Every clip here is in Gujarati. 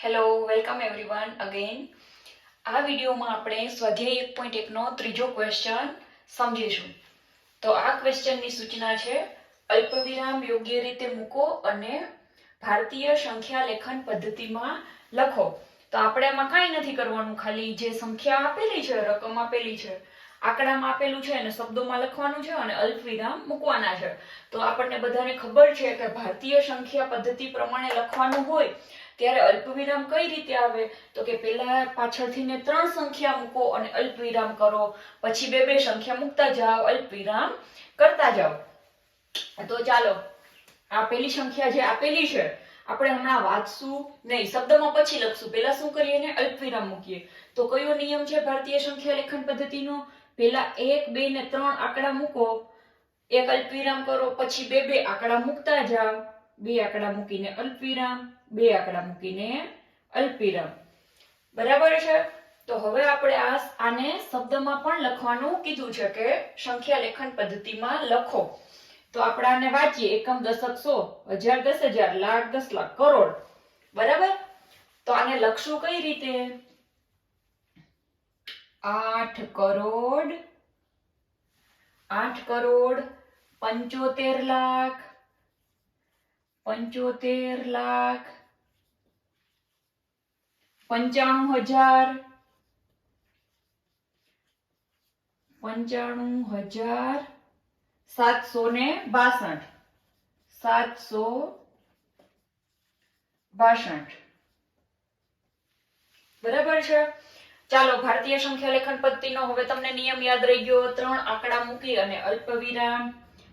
Hello welcome everyone again. આ વિડીયોમાં આપણે સ્વાધ્યાય 1.1 નો ત્રીજો ક્વેશ્ચન સમજીશું. તો આ ક્વેશ્ચનની સૂચના છે અલ્પવિરામ યોગ્ય રીતે મૂકો અને ભારતીય સંખ્યા લેખન પદ્ધતિમાં લખો. તો આપણે આમાં કાંઈ નથી કરવાનું, ખાલી જે સંખ્યા આપેલી છે, રકમ આપેલી છે, આંકડામાં આપેલું છે અને શબ્દોમાં લખવાનું છે અને અલ્પવિરામ મૂકવાના છે. તો આપણને બધાને ખબર છે કે ભારતીય સંખ્યા પદ્ધતિ પ્રમાણે લખવાનું હોય ત્યારે અલ્પવિરામ કઈ રીતે આવે, તો કે પહેલા પાછળથી ને 3 સંખ્યા મૂકો અને અલ્પવિરામ કરો, પછી બે સંખ્યા મૂકતા જાઓ, અલ્પવિરામ કરતા જાઓ. તો ચાલો આ પહેલી સંખ્યા જે આપેલી છે આપણે હમણાં વાંચશું નહીં, શબ્દમાં પછી લખશું. પહેલા શું કરીએ ને અલ્પવિરામ મૂકીએ. તો કયો નિયમ છે ભારતીય સંખ્યા લેખન પદ્ધતિનો? પહેલા 1, 2 ને 3 આંકડા મૂકો, એક અલ્પવિરામ કરો, પછી બે આંકડા મૂકતા જાઓ, બે આંકડા મૂકીને અલ્પવિરામ, બે આંકડા મૂકીને અલ્પવિરામ. બરાબર છે? તો હવે આપણે આને શબ્દમાં પણ લખવાનું કીધું છે કે સંખ્યા લેખન પદ્ધતિમાં લખો. તો આપણે આને વાંચીએ. એકમ, દશક, સો, હજાર, 10,000, લાખ, 10 લાખ, કરોડ. બરાબર? તો આને લખશું કઈ રીતે? 8 કરોડ 75 લાખ 95,000 762. બરાબર છે? ચાલો ભારતીય સંખ્યા લેખન પદ્ધતિનો હવે તમને નિયમ યાદ રહી ગયો. 3 આંકડા મૂકી અને અલ્પવિરામ,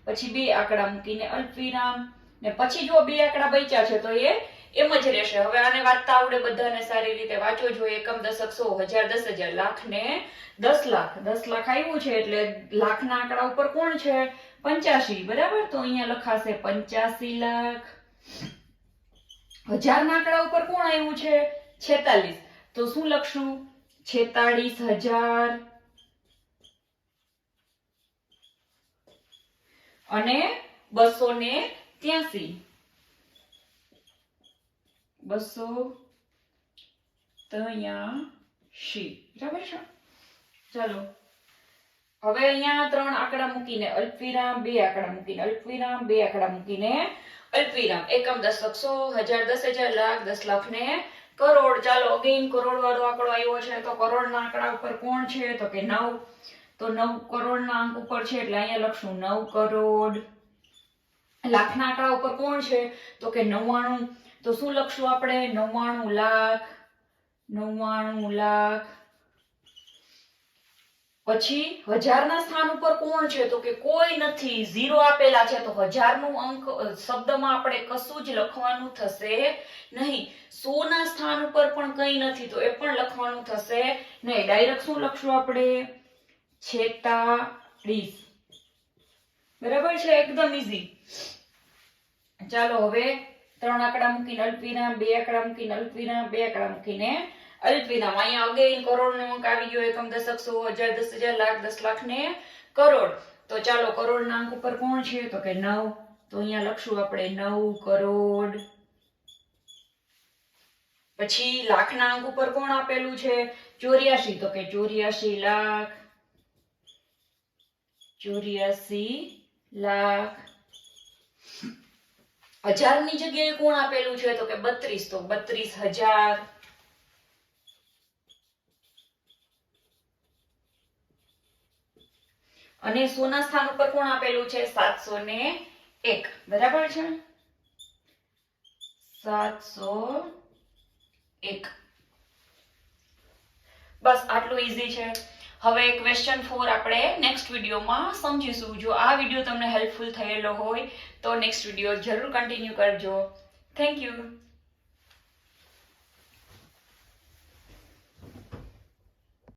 પછી 2 આંકડા મૂકીને અલ્પવિરામ, ને પછી જો 2 આંકડા બચ્યા છે તો એ એમ જ રહેશે. હવે આને વાંચતા આવડે બધાને, સારી રીતે વાંચો જોઈએ. એકમ, દશક, સો, હજાર, 10,000, લાખ ને 10 લાખ. 10 લાખ આવ્યું છે એટલે લાખના આંકડા ઉપર કોણ છે? 85. બરાબર? તો અહીંયા લખાશે 85 લાખ. હજારના આંકડા ઉપર કોણ આવ્યું છે? 46. તો શું લખશું? 46,000 અને 283. 283. બરાબર છે? ચાલો હવે અહીંયા 3 આંકડા મૂકીને અલ્પવિરામ, 2 આંકડા મૂકીને અલ્પવિરામ, 2 આંકડા મૂકીને અલ્પવિરામ. એકમ, દશક, સો, હજાર, 10,000, લાખ, 10 લાખ ને કરોડ. ચાલો અગેન કરોડ વાળો આંકડો આવ્યો છે. તો કરોડના આંકડા ઉપર કોણ છે? તો કે 9. તો 9 કરોડના અંક ઉપર છે એટલે અહીંયા લખશું 9 કરોડ. લાખના આંકડા ઉપર કોણ છે? તો કે 99. તો શું લખશું આપણે? 99 લાખ. 99 લાખ. પછી હજારના સ્થાન ઉપર કોણ છે? તો કે કોઈ નથી, 0 આપેલા છે. તો હજારનું અંક શબ્દમાં આપણે કશું જ લખવાનું થશે નહીં. 100 ના સ્થાન ઉપર પણ કંઈ નથી તો એ પણ લખવાનું થશે નહીં. ડાયરેક્ટ શું લખશું આપણે? 46. બરાબર છે? એકદમ ઈઝી. ચાલો હવે 3 આંકડા મૂકીને અલ્પવિરામ, 2 આંકડા મૂકીને અલ્પવિરામ, 2 આંકડા મૂકીને અલ્પવિરામ. અહીંયા અગેન કરોડનો અંક આવી ગયો. એકમ, દશક, સો, હજાર, 10,000, લાખ, 10 લાખ ને કરોડ. તો ચાલો કરોડના અંક ઉપર કોણ છે? તો કે 9. તો અહીંયા લખશું આપણે 9 કરોડ. પછી લાખના અંક ઉપર કોણ આપેલું છે? 84. તો કે 84 લાખ. 84 લાખ. હજારની જગ્યાએ કોણ આપેલું છે? તો કે 32. તો 32,000. અને 100 ના સ્થાન ઉપર કોણ આપેલું છે? 701. બરાબર છે? 701. બસ આટલું ઈઝી છે. હવે ક્વેશ્ચન 4 આપણે નેક્સ્ટ વિડીયોમાં સમજીશું. જો આ વિડીયો તમને હેલ્પફુલ થયેલો હોય તો નેક્સ્ટ વિડીયો જરૂર કન્ટિન્યુ કરજો. Thank you.